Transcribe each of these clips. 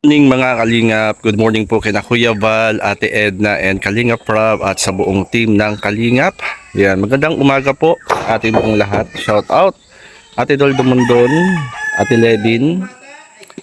Morning mga Kalingap. Good morning po kina Kuya Val, Ate Edna, and Kalingap Rob at sa buong team ng Kalingap. Yan, magandang umaga po ating buong lahat. Shout out Ate Doldo Mondon, Ate Levin,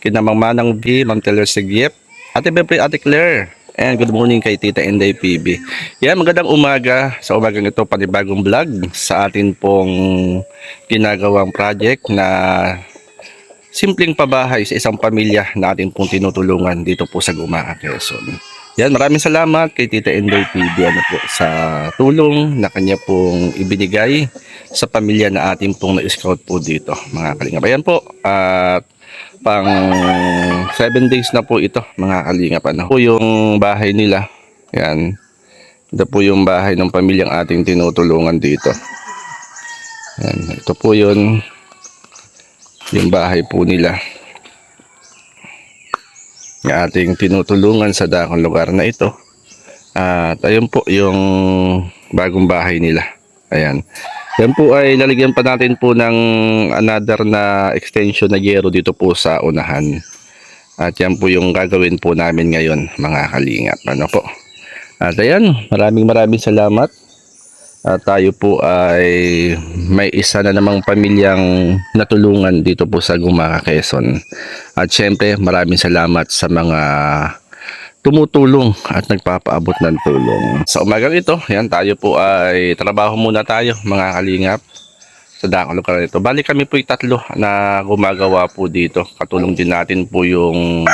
kina Mang Manang V, Ma'am Teller Sigyep, Ate Bepre, Ate Claire, and good morning kay Tita Inday PB. Yan, magandang umaga. Sa umagang ito, panibagong vlog sa atin pong ginagawang project na simpleng pabahay sa isang pamilya na ating pong tinutulungan dito po sa Gumaa, Quezon. Yan, maraming salamat kay Tita Inday PB po sa tulong na kanya pong ibinigay sa pamilya na ating pong na-scout po dito, mga Kalingap. Ayan po, at pang 7 days na po ito, mga Kalingap. Ano po yung bahay nila? Yan, ito po yung bahay ng pamilyang ating tinutulungan dito. Yan, ito po yung bahay po nila ng ating tinutulungan sa dakong lugar na ito. At ayun po yung bagong bahay nila. Ayan. Yan po ay lalagyan pa natin po ng another na extension na yero dito po sa unahan. At yan po yung gagawin po namin ngayon, mga Kalingap. Ano po? At ayan, maraming salamat. At tayo po ay may isa na namang pamilyang natulungan dito po sa Gumaa, Quezon. At syempre maraming salamat sa mga tumutulong at nagpapaabot ng tulong. Sa umagang ito, yan, tayo po ay trabaho muna tayo, mga Kalingap, sa dakong lugar nito. Bali kami po 3 na gumagawa po dito. Katulong din natin po yung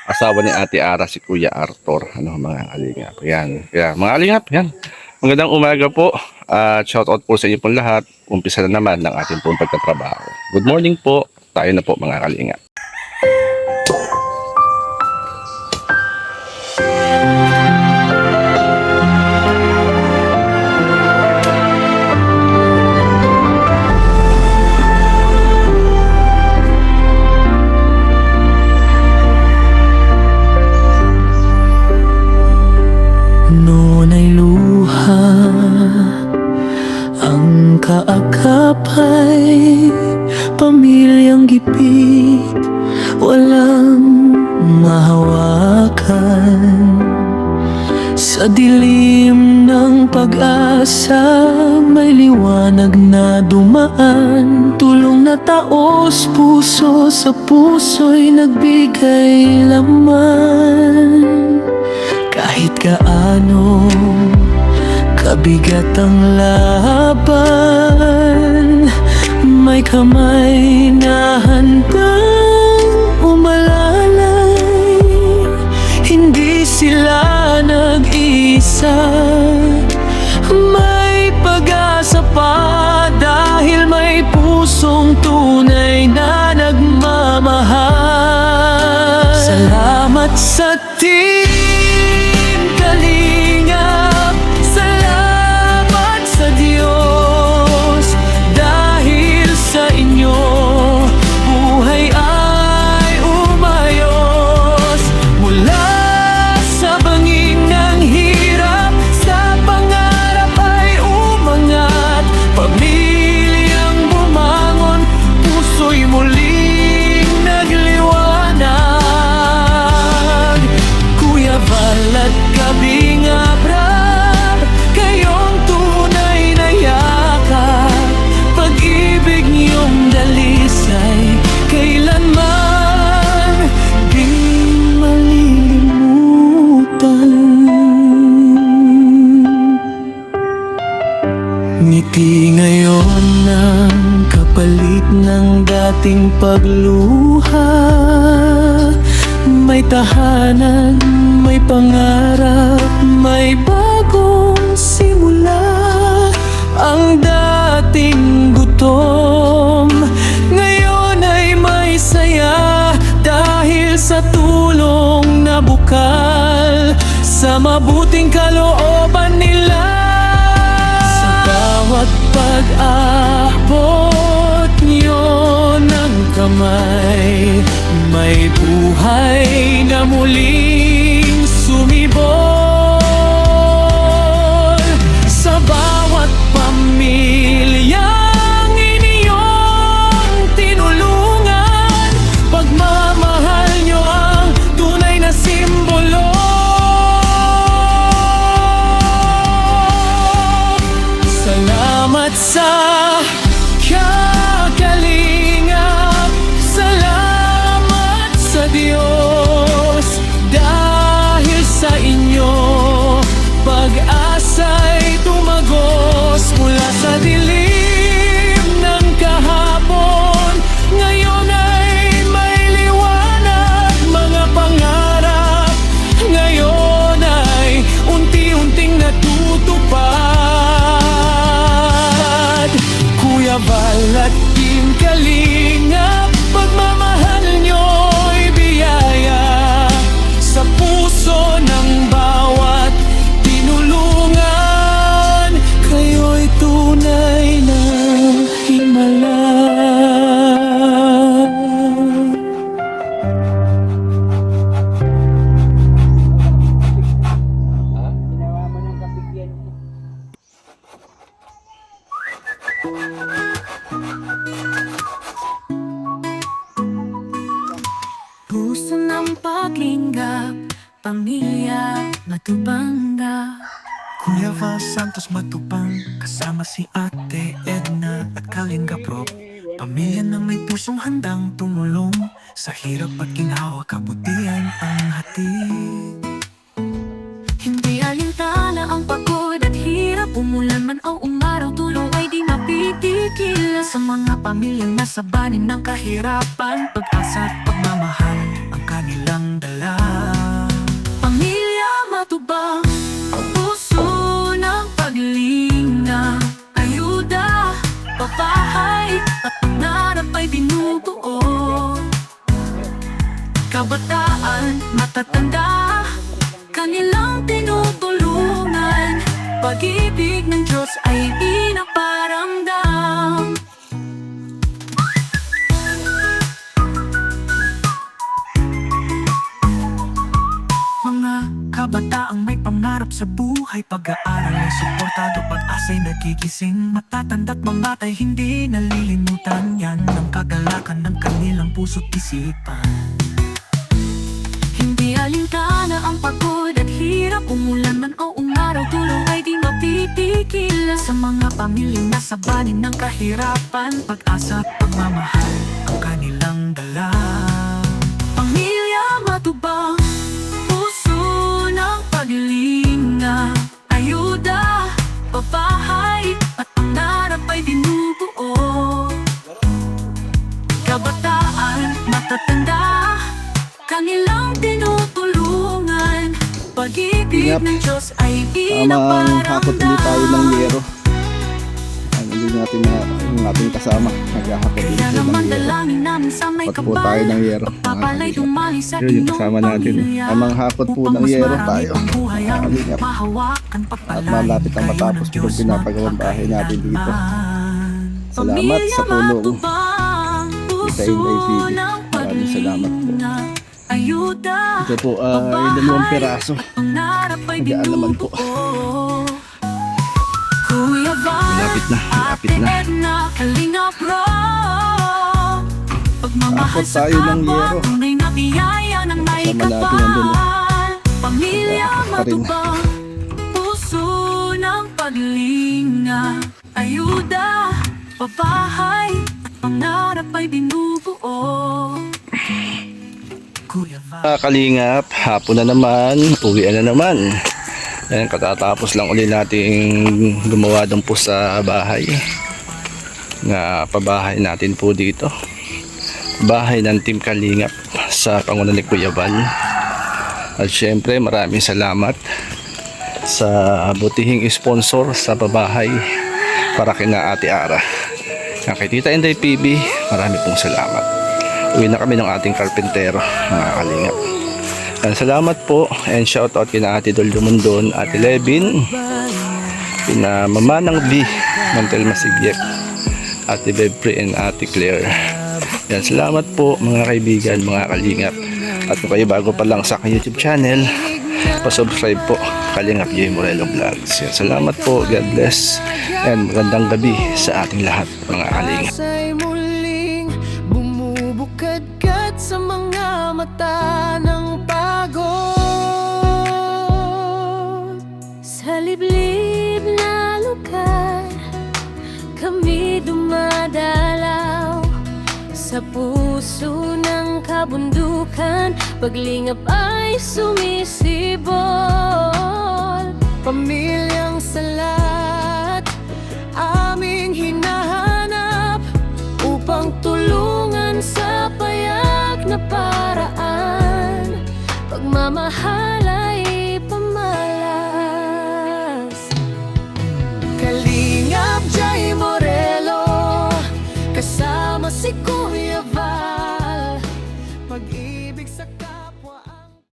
asawa ni Ate Ara, si Kuya Arthur. Ano, mga Kalingap. Yan. Kaya mga Kalingap, yan. Magandang umaga po at shoutout po sa inyo pong lahat. Umpisa na naman ng ating pong pagtatrabaho. Good morning po. Tayo na po, mga Kalingap. Noon ay luha ang kaakapay, pamilyang gipit, walang mahawakan. Sa dilim ng pag-asa, may liwanag na dumaan. Tulong na taos puso sa puso'y nagbigay laman. Kahit gaano kabigat ang laban, may kamay na handang umalalay. Hindi sila nag-isa, may pag-asa pa dahil may pusong tunay na nagmamahal. Salamat sa Team Kalingap, salamat sa Diyos. Dahil sa inyo, buhay ay umayos. Mula sa bangin ng hirap, sa pangarap ay umangat. Pamilyang bumangon, puso'y muling nagliwanag. Kuya Val at Kalingap Rob, kayong tunay na yakap. Pag-ibig niyong dalisay, kailanman di malilimutan. Ngiti ngayon ng kapalit ng dating pagluha. May tahanan, may pangarap, may bagong simula. Ang dating gutom, ngayon ay may saya. Dahil sa tulong na bukal sa mabuting kalooban nila. Sa bawat pag-abot niyo ng kamay, may buhay na muling sumibol. Sa bawat pamilyang inyong tinulungan, pagmamahal nyo ang Pamilya Matubanga. Kuya Val Santos Matubang, kasama si Ate Edna at Kalinga Prop. Pamilya na may pusong handang tumulong, sa hirap at ginhawa kabutihan ang hatid. Hindi alintana ang pagod at hirap, umulan man o umaraw, tulong ay di mapitigil. Sa mga pamilyang nasa banin ng kahirapan, pag-asa at pagmamahal ang kanilang dala. Pamilya Matubang, ang puso ng paglinga, ayuda, pabahay at pangarap ay binubuo. Kabataan, matatanda, kanilang tinutulungan, pag-ibig ng Diyos ay pinaparamdam. Mga kabataang may pangarap sa buhay, pag-aaral ay suportado, pag-asa'y nagigising. Matatanda't mamatay, hindi nalilimutan yan ng kagalakan ng kanilang puso't isipan. Hindi alintana ang pagod at hirap, umulan man o umaraw, tulong ay di mapitigil. Sa mga pamilyang nasa banin ng kahirapan, pag-asa at pagmamahal ang kanilang dala. Pamilya Matubang, puso ng paglinga, ayuda, pabahay at pangarap ay binubuo. Kabataan, matatanda, kanilang tinutulungan, pag-ibig Yep. ng Diyos ay Tamang hakot ulit tayo ng pinaparamdam. yero. Hindi natin na yung ating kasama naghahakot ulit Kaya tayo naman ng yero. dalangin namin sa may Hakot po tayo ng yero. pagpapalay dumali sa Yun yung kasama natin. Tamang hakot po ng yero tayo. Kalingap. At malapit ang matapos po yung pinapagawang bahay natin dito. Salamat sa tulong. Kita yung kay Phoebe. Maraming salamat po. Ayuda, Ito po ay 2 piraso. pangarap ay Nag-aalaman po. binubuo. Kuya Val, Malapit na, malapit Ate na. Edna, Kalinga Prop. Pagmamahal Hakot sa tayo ng kapwa, yero. tunay na biyaya ng may Kasama natin nandun, kapal. Pamilya Hakot pa rin. Matubang, puso ng paglinga, ayuda, pabahay at pangarap ay binubuo. Kuya Val, Kalingap, hapon na naman, uwi na naman. Ayan, katatapos lang uli nating gumawa doon po sa bahay. Nga pabahay natin po dito. Bahay ng Team Kalingap sa pangunan ni Kuya Val. At syempre maraming salamat sa butihing sponsor sa pabahay para kina Ate Ara. Kay Tita Inday PB, marami pong salamat. Uwi na kami ng ating karpentero, mga Kalingap. Salamat po and shoutout kina Ate Dol Dumundon, Ate Levin, kina Mama ng V, Mantel Masigyek, Ate Bebri and Ate Claire. Yan, salamat po mga kaibigan, mga Kalingap. At kung kayo bago pa lang sa aking YouTube channel, pa-subscribe po, Kalingap J. Morelo Vlogs. Yan, salamat po, God bless, and magandang gabi sa ating lahat, mga Kalingap. Asa'y muling bumubukad-kad sa mga mata ng pagod. Sa liblib na lugar, kami dumadalaw. Sa puso ng kabundukan, paglingap ay sumisibol. Pamilyang